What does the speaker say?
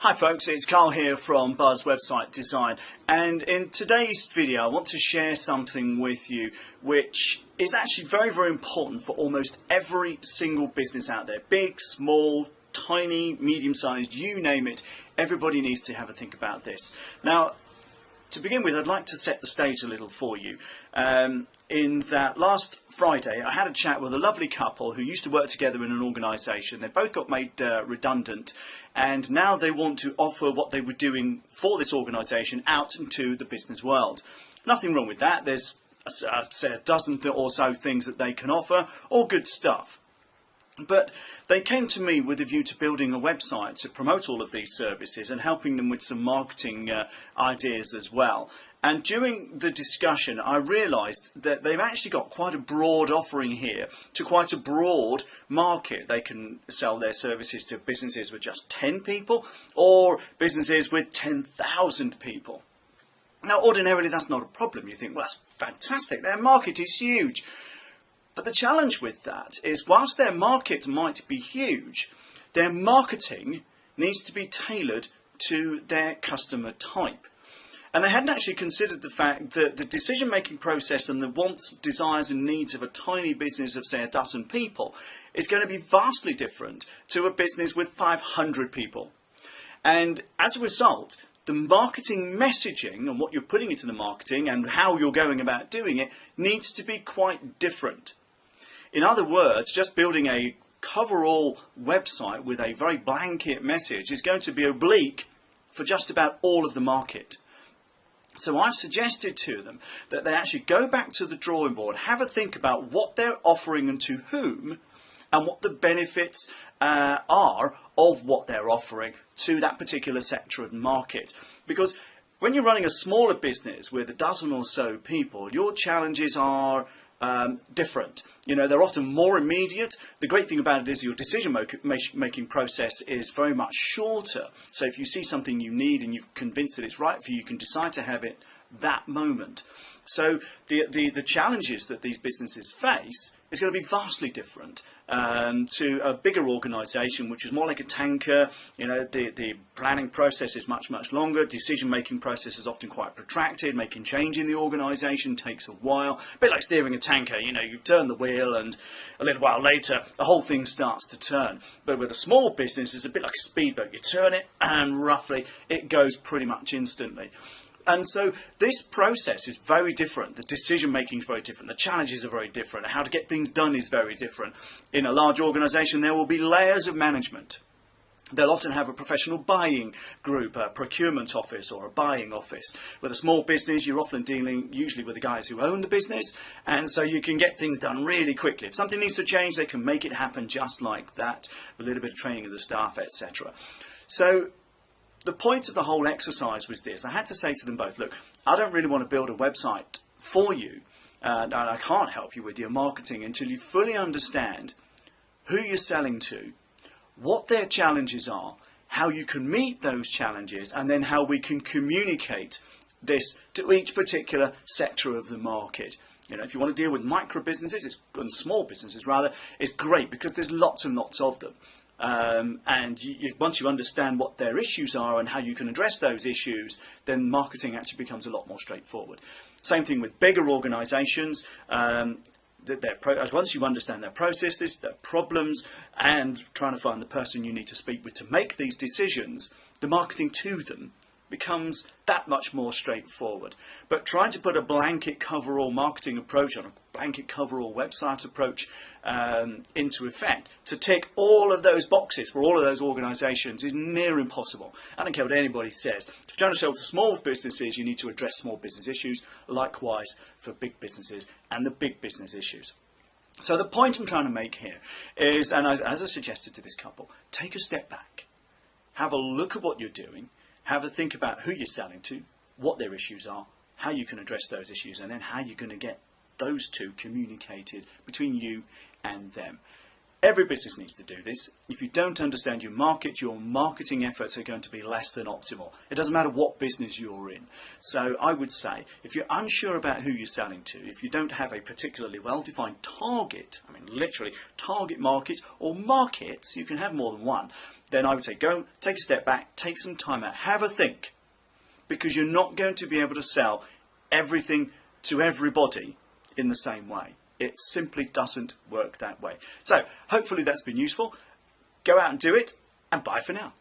Hi folks, it's Carl here from Buzz Website Design, and in today's video I want to share something with you which is actually very important for almost every single business out there. Big, small, tiny, medium-sized, you name it, everybody needs to have a think about this. Now, to begin with, I'd like to set the stage a little for you. In that last Friday I had a chat with a lovely couple who used to work together in an organisation. They both got made redundant, and now they want to offer what they were doing for this organisation out into the business world. Nothing wrong with that. There's I'd say a dozen or so things that they can offer, all good stuff. But they came to me with a view to building a website to promote all of these services and helping them with some marketing ideas as well. And during the discussion I realised that they've actually got quite a broad offering here to quite a broad market. They can sell their services to businesses with just 10 people or businesses with 10,000 people. Now ordinarily that's not a problem. You think, well, that's fantastic, their market is huge. But the challenge with that is, whilst their market might be huge, their marketing needs to be tailored to their customer type. And they hadn't actually considered the fact that the decision-making process and the wants, desires and needs of a tiny business of, say, a dozen people is going to be vastly different to a business with 500 people. And as a result, the marketing messaging and what you're putting into the marketing and how you're going about doing it needs to be quite different. In other words, just building a coverall website with a very blanket message is going to be oblique for just about all of the market. So I've suggested to them that they actually go back to the drawing board, have a think about what they're offering and to whom, and what the benefits are of what they're offering to that particular sector of the market. Because when you're running a smaller business with a dozen or so people, your challenges are different. You know, they're often more immediate. The great thing about it is your decision-making process is very much shorter. So if you see something you need and you're convinced that it's right for you, you can decide to have it that moment. So the challenges that these businesses face is going to be vastly different to a bigger organisation, which is more like a tanker. You know, the planning process is much longer. Decision-making process is often quite protracted. Making change in the organisation takes a while. A bit like steering a tanker. You know, you turn the wheel, and a little while later, the whole thing starts to turn. But with a small business, it's a bit like a speedboat. You turn it, and roughly, it goes pretty much instantly. And so this process is very different. The decision making is very different. The challenges are very different. How to get things done is very different. In a large organisation, there will be layers of management. They'll often have a professional buying group, a procurement office or a buying office. With a small business, you're often dealing usually with the guys who own the business, and so you can get things done really quickly. If something needs to change, they can make it happen just like that, with a little bit of training of the staff, etc. So the point of the whole exercise was this. I had to say to them both, look, I don't really want to build a website for you, and I can't help you with your marketing until you fully understand who you're selling to, what their challenges are, how you can meet those challenges, and then how we can communicate this to each particular sector of the market. You know, if you want to deal with micro businesses, and small businesses rather, it's great because there's lots and lots of them. And once you understand what their issues are and how you can address those issues, then marketing actually becomes a lot more straightforward. Same thing with bigger organisations. Once you understand their processes, their problems, and trying to find the person you need to speak with to make these decisions, the marketing to them becomes that much more straightforward. But trying to put a blanket coverall marketing approach on a blanket coverall website approach into effect to tick all of those boxes for all of those organisations is near impossible. I don't care what anybody says. If you're trying to sell to small businesses, you need to address small business issues. Likewise for big businesses and the big business issues. So the point I'm trying to make here is, and as I suggested to this couple, take a step back. Have a look at what you're doing. Have a think about who you're selling to, what their issues are, how you can address those issues, and then how you're going to get those two communicated between you and them. Every business needs to do this. If you don't understand your market, your marketing efforts are going to be less than optimal. It doesn't matter what business you're in. So I would say, if you're unsure about who you're selling to, if you don't have a particularly well-defined target, I mean literally target market or markets, you can have more than one, then I would say go, take a step back, take some time out, have a think, because you're not going to be able to sell everything to everybody in the same way. It simply doesn't work that way. So hopefully that's been useful. Go out and do it, and bye for now.